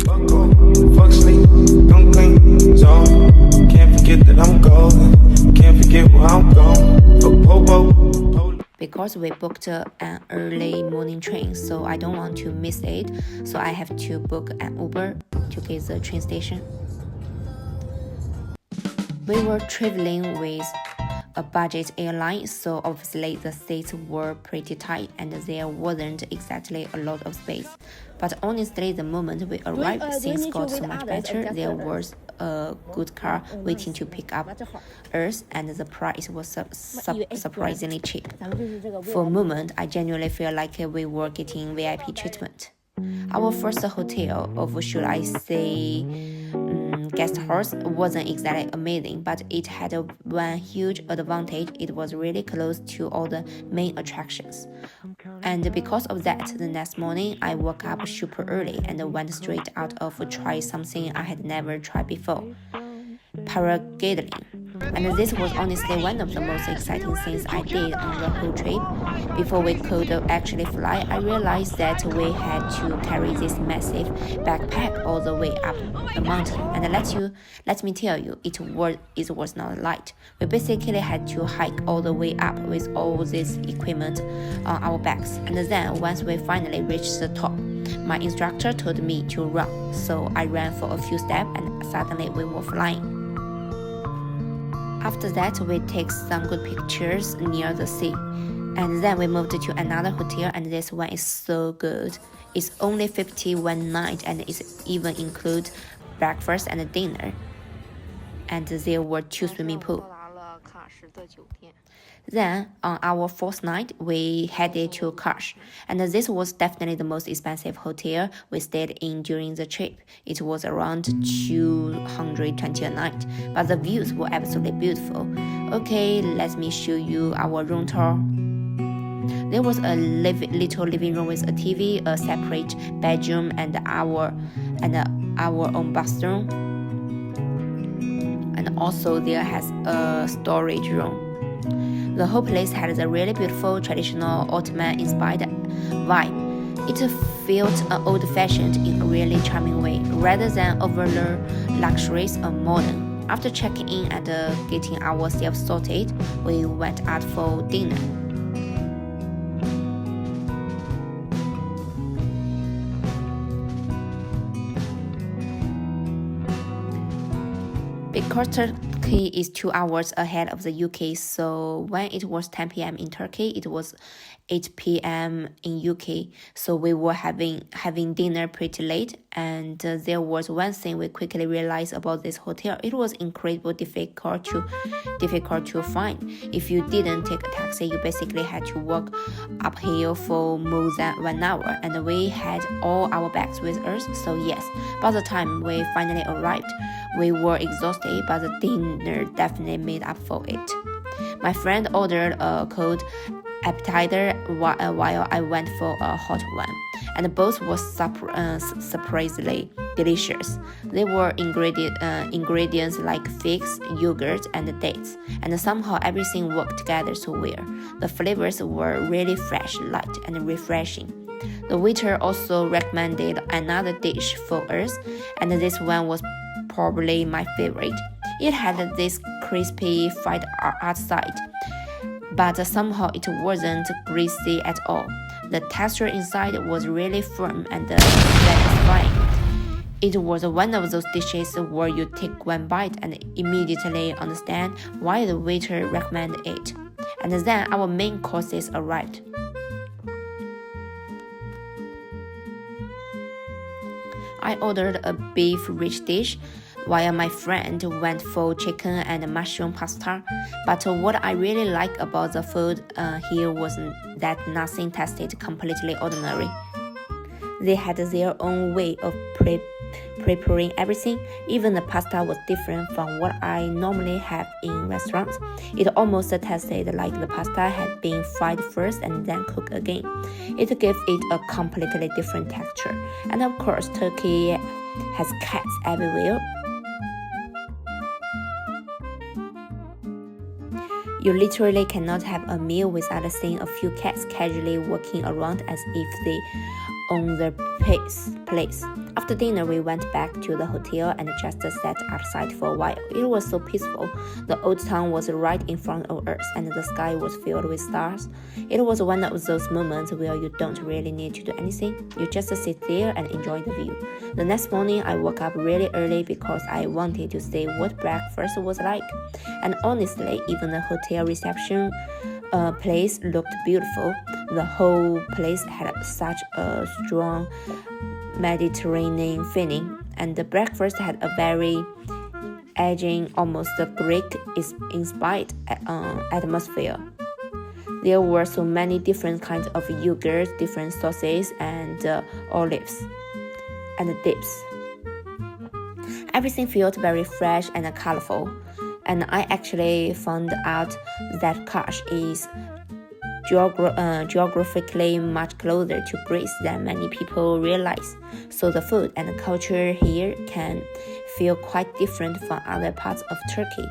Fuck go, fuck sleep, don't clean, so can't forget that I'm golden. Can't forget where I'm going. Fuck popo. Because we booked an early morning train, so I don't want to miss it. So I have to book an Uber to get the train station. We were traveling with a budget airline, so obviously the seats were pretty tight and there wasn't exactly a lot of space. But honestly, the moment we arrived, things got so much better. There was a good car waiting to pick up us, and the price was surprisingly cheap. For a moment, I genuinely feel like we were getting VIP treatment. Our first hotel, or should I say guest house, wasn't exactly amazing, but it had one huge advantage. It was really close to all the main attractions. And because of that, the next morning I woke up super early and went straight out of try something I had never tried before, paragliding. And this was honestly one of the most exciting things I did on the whole trip. Before we could actually fly, I realized that we had to carry this massive backpack all the way up the mountain. And let me tell you, it was not light. We basically had to hike all the way up with all this equipment on our backs. And then once we finally reached the top, my instructor told me to run. So I ran for a few steps and suddenly we were flying. After that, we take some good pictures near the sea. And then we moved to another hotel, and this one is so good. It's only $51 night and it even includes breakfast and dinner. And there were 2 swimming pools. Then, on our 4th night, we headed to Kash, and this was definitely the most expensive hotel we stayed in during the trip. It was around $220 a night, but the views were absolutely beautiful. Okay, let me show you our room tour. There was a little living room with a TV, a separate bedroom, and our own bathroom. And also there has a storage room. The whole place had a really beautiful traditional Ottoman-inspired vibe. It felt old-fashioned in a really charming way, rather than overly luxurious or modern. After checking in and getting ourselves sorted, we went out for dinner. Because Turkey is 2 hours ahead of the UK, so when it was 10 p.m. in Turkey, it was 8 p.m. in UK. So we were having dinner pretty late, and there was one thing we quickly realized about this hotel. It was incredibly difficult to find. If you didn't take a taxi, you basically had to walk uphill for more than 1 hour, and we had all our bags with us. So yes, by the time we finally arrived, we were exhausted, but the dinner definitely made up for it. My friend ordered a cold appetizer while I went for a hot one, and both were surprisingly delicious. There were ingredients like figs, yogurt, and dates, and somehow everything worked together so well. The flavors were really fresh, light, and refreshing. The waiter also recommended another dish for us, and this one was probably my favorite. It had this crispy fried outside, but somehow it wasn't greasy at all. The texture inside was really firm and satisfying. It was one of those dishes where you take one bite and immediately understand why the waiter recommended it. And then our main courses arrived. I ordered a beef rich dish, while my friend went for chicken and mushroom pasta. But what I really liked about the food here was that nothing tasted completely ordinary. They had their own way of preparing everything. Even the pasta was different from what I normally have in restaurants. It almost tasted like the pasta had been fried first and then cooked again. It gave it a completely different texture. And of course, Turkey has cats everywhere. You literally cannot have a meal without seeing a few cats casually walking around as if they own the place. After After dinner, we went back to the hotel and just sat outside for a while. It was so peaceful. The old town was right in front of us, and the sky was filled with stars. It was one of those moments where you don't really need to do anything. You just sit there and enjoy the view. The next morning, I woke up really early because I wanted to see what breakfast was like. And honestly, even the hotel reception place looked beautiful. The whole place had such a strong Mediterranean feeling, and the breakfast had a very edging, almost Greek-inspired atmosphere. There were so many different kinds of yogurt, different sauces, and olives, and dips. Everything felt very fresh and colorful, and I actually found out that Kash is geographically much closer to Greece than many people realize. So the food and culture here can feel quite different from other parts of Turkey.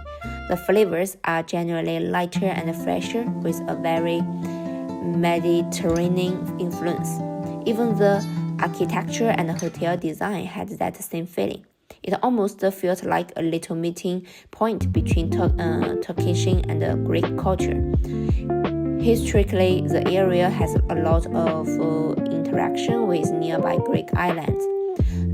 The flavors are generally lighter and fresher with a very Mediterranean influence. Even the architecture and hotel design had that same feeling. It almost felt like a little meeting point between Turkish and Greek culture. Historically, the area has a lot of interaction with nearby Greek islands.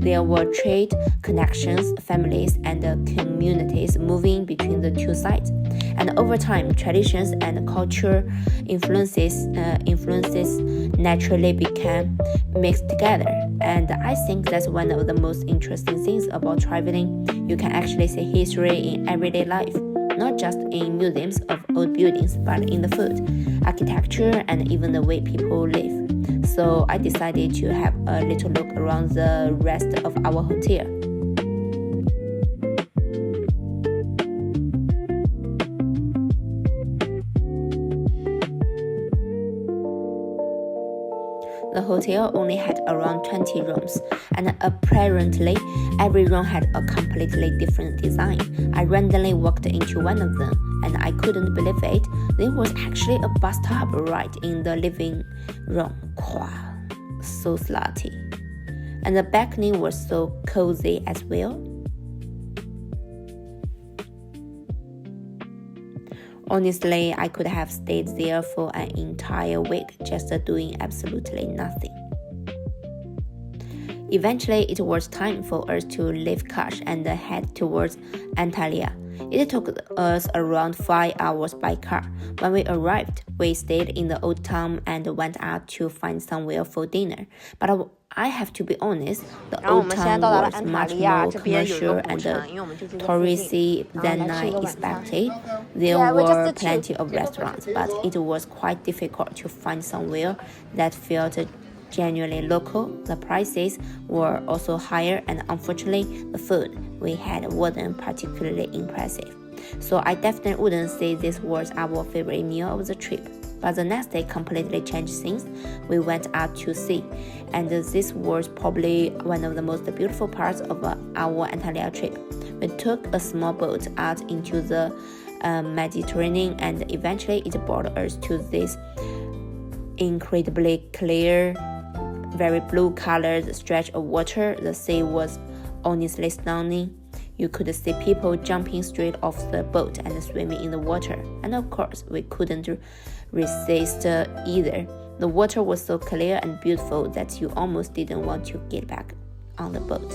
There were trade connections, families, and communities moving between the two sides. And over time, traditions and cultural influences naturally became mixed together. And I think that's one of the most interesting things about traveling. You can actually see history in everyday life, not just in museums of old buildings, but in the food, architecture, and even the way people live. So I decided to have a little look around the rest of our hotel. The hotel only had around 20 rooms, and apparently every room had a completely different design. I randomly walked into one of them, and I couldn't believe it. There was actually a bathtub right in the living room. Wow, so slutty. And the balcony was so cozy as well. Honestly, I could have stayed there for an entire week just doing absolutely nothing. Eventually, it was time for us to leave Kash and head towards Antalya. It took us around 5 hours by car. When we arrived, we stayed in the old town and went out to find somewhere for dinner. But I have to be honest, the old town was much more commercial and touristy than I expected. There were plenty of restaurants, but it was quite difficult to find somewhere that felt genuinely local. The prices were also higher, and unfortunately, the food we had wasn't particularly impressive. So I definitely wouldn't say this was our favorite meal of the trip. But the next day completely changed things. We went out to sea, and this was probably one of the most beautiful parts of our Antalya trip. We took a small boat out into the Mediterranean, and eventually it brought us to this incredibly clear, very blue-colored stretch of water. The sea was honestly stunning. You could see people jumping straight off the boat and swimming in the water. And of course, we couldn't resist either. The water was so clear and beautiful that you almost didn't want to get back on the boat.